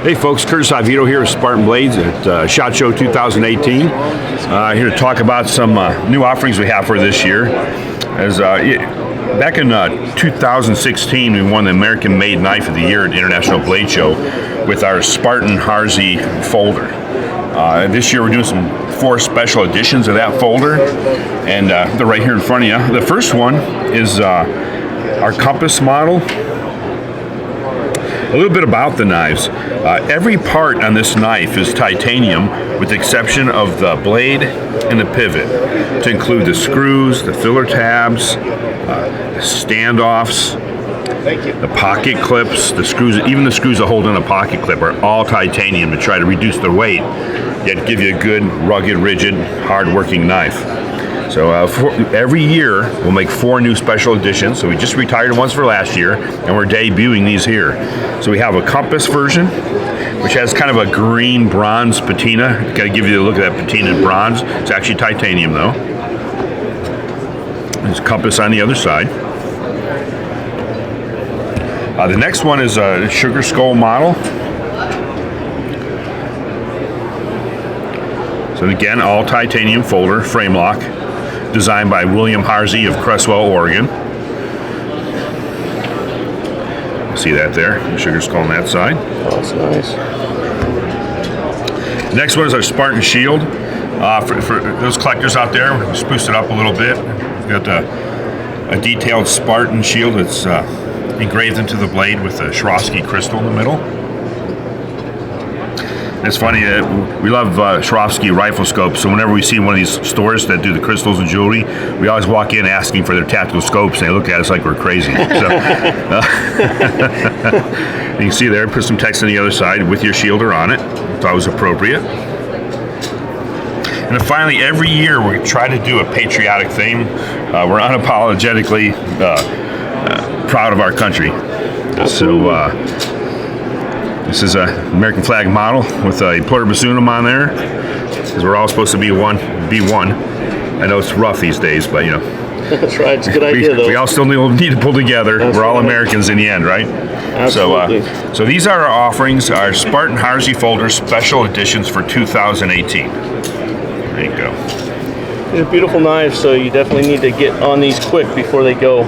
Hey folks, Curtis Avito here with Spartan Blades at SHOT Show 2018. Here to talk about some new offerings we have for this year. Back in 2016, we won the American Made Knife of the Year at the International Blade Show with our Spartan Harzi folder. This year we're doing 4 special editions of that folder, and they're right here in front of you. The first one is our Compass model. A little bit about the knives. Every part on this knife is titanium with the exception of the blade and the pivot, to include the screws, the filler tabs, standoffs, the pocket clips, the screws, even the screws that hold in a pocket clip are all titanium to try to reduce their weight, yet give you a good, rugged, rigid, hard-working knife. So every year we'll make 4 new special editions. So we just retired ones for last year, and we're debuting these here. So we have a Compass version, which has kind of a green bronze patina. Got to give you a look at that patinaed bronze. It's actually titanium though. There's Compass on the other side. The next one is a Sugar Skull model. So again, all titanium folder, frame lock, designed by William Harzi of Cresswell, Oregon. See that there, the Sugar Skull on that side. Oh, that's nice. The next one is our Spartan Shield. For those collectors out there, we spruced it up a little bit. We've got a detailed Spartan Shield that's engraved into the blade with a Swarovski crystal in the middle. It's funny that we love Swarovski rifle scopes, so whenever we see one of these stores that do the crystals and jewelry, we always walk in asking for their tactical scopes, and they look at us like we're crazy. So, you can see there, put some text on the other side with your shielder on it. Thought it was appropriate. And then finally, every year we try to do a patriotic theme. We're unapologetically proud of our country. Absolutely. So. This is an American flag model with a pluribus on there, because we're all supposed to be one. I know it's rough these days, but you know. That's right. It's a good idea, though. We all still need to pull together. That's we're all right. Americans in the end, right? Absolutely. So these are our offerings, our Spartan Harzi folder special editions for 2018. There you go. These are beautiful knives, so you definitely need to get on these quick before they go.